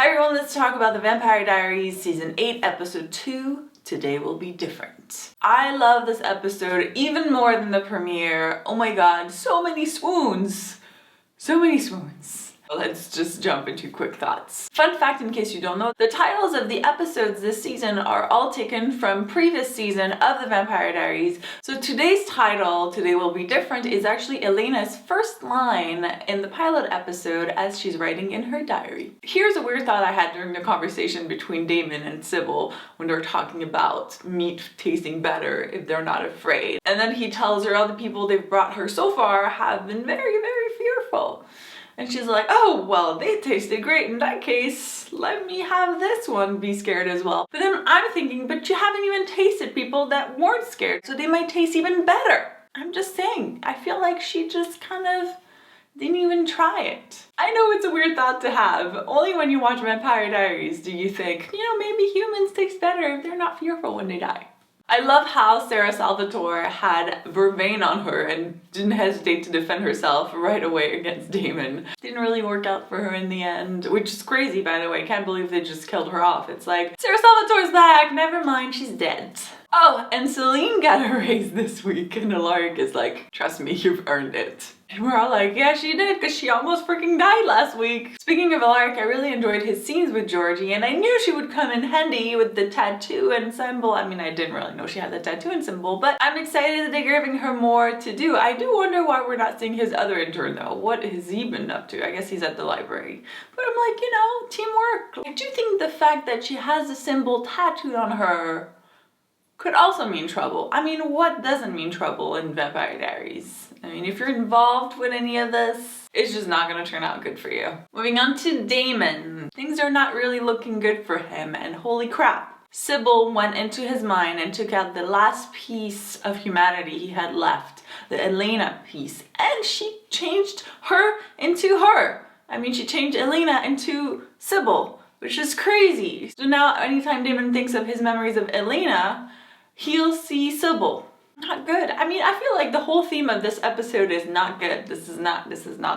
Hi everyone, let's talk about the Vampire Diaries Season 8, Episode 2, Today Will Be Different. I love this episode even more than the premiere. Oh my god, so many swoons! So many swoons. Let's just jump into quick thoughts. Fun fact in case you don't know, the titles of the episodes this season are all taken from previous season of the Vampire Diaries. So today's title, Today Will Be Different, is actually Elena's first line in the pilot episode as she's writing in her diary. Here's a weird thought I had during the conversation between Damon and Sybil when they're talking about meat tasting better if they're not afraid. And then he tells her all the people they've brought her so far have been very, very fearful. And she's like, oh, well, they tasted great. In that case, let me have this one be scared as well. But then I'm thinking, but you haven't even tasted people that weren't scared, so they might taste even better. I'm just saying, I feel like she just kind of didn't even try it. I know it's a weird thought to have. Only when you watch Vampire Diaries do you think, maybe humans taste better if they're not fearful when they die. I love how Sarah Salvatore had vervain on her and didn't hesitate to defend herself right away against Damon. Didn't really work out for her in the end, which is crazy, by the way. Can't believe they just killed her off. It's like, Sarah Salvatore's back, never mind, she's dead. Oh, and Celine got a raise this week, and Alaric is like, trust me, you've earned it. And we're all like, yeah, she did, because she almost freaking died last week. Speaking of Alaric, I really enjoyed his scenes with Georgie, and I knew she would come in handy with the tattoo and symbol. I mean, I didn't really know she had the tattoo and symbol, but I'm excited that they're giving her more to do. I do wonder why we're not seeing his other intern, though. What has he been up to? I guess he's at the library. But I'm like, teamwork. I do think the fact that she has the symbol tattooed on her could also mean trouble. I mean, what doesn't mean trouble in Vampire Diaries? I mean, if you're involved with any of this, it's just not gonna turn out good for you. Moving on to Damon. Things are not really looking good for him, and holy crap. Sybil went into his mind and took out the last piece of humanity he had left, the Elena piece, and she changed her into her. I mean, she changed Elena into Sybil, which is crazy. So now anytime Damon thinks of his memories of Elena, he'll see Sybil. Not good. I mean, I feel like the whole theme of this episode is not good. This is not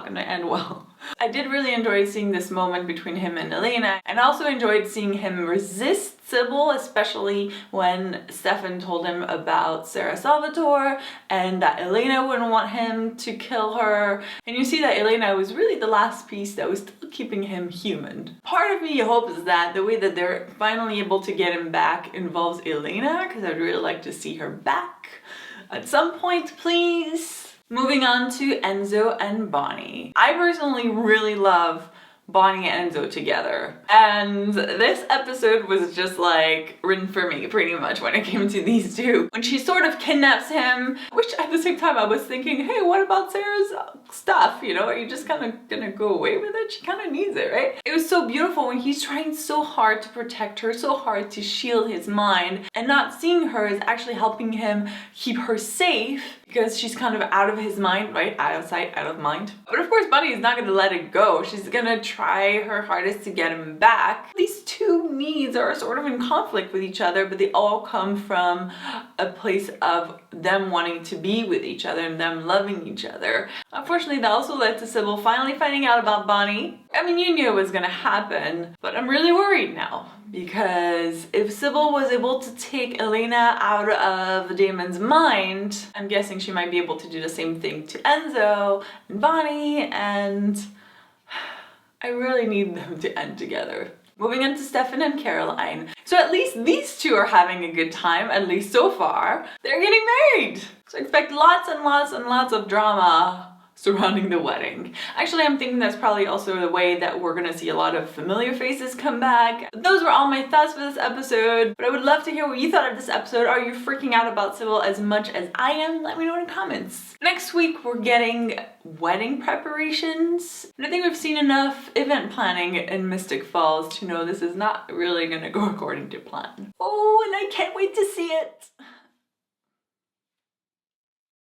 gonna end well. I did really enjoy seeing this moment between him and Elena, and also enjoyed seeing him resist Sybil, especially when Stefan told him about Sarah Salvatore and that Elena wouldn't want him to kill her. And you see that Elena was really the last piece that was still keeping him human. Part of me hopes that the way that they're finally able to get him back involves Elena, because I'd really like to see her back at some point, please. Moving on to Enzo and Bonnie. I personally really love Bonnie and Enzo together, and this episode was just like written for me pretty much when it came to these two. When she sort of kidnaps him, which at the same time I was thinking, hey, what about Sarah's stuff? Are you just kind of gonna go away with it? She kind of needs it, right? It was so beautiful when he's trying so hard to protect her, so hard to shield his mind, and not seeing her is actually helping him keep her safe because she's kind of out of his mind, right? Out of sight, out of mind. But of course, Bonnie is not gonna let it go. She's gonna try her hardest to get him back. These two needs are sort of in conflict with each other, but they all come from a place of them wanting to be with each other and them loving each other. Unfortunately, that also led to Sybil finally finding out about Bonnie. I mean, you knew it was gonna happen, but I'm really worried now. Because if Sybil was able to take Elena out of Damon's mind, I'm guessing she might be able to do the same thing to Enzo and Bonnie, and I really need them to end together. Moving on to Stefan and Caroline. So at least these two are having a good time, at least so far. They're getting married! So expect lots and lots and lots of drama surrounding the wedding. Actually, I'm thinking that's probably also the way that we're gonna see a lot of familiar faces come back. Those were all my thoughts for this episode, but I would love to hear what you thought of this episode. Are you freaking out about Sybil as much as I am? Let me know in the comments. Next week, we're getting wedding preparations. And I think we've seen enough event planning in Mystic Falls to know this is not really gonna go according to plan. Oh, and I can't wait to see it.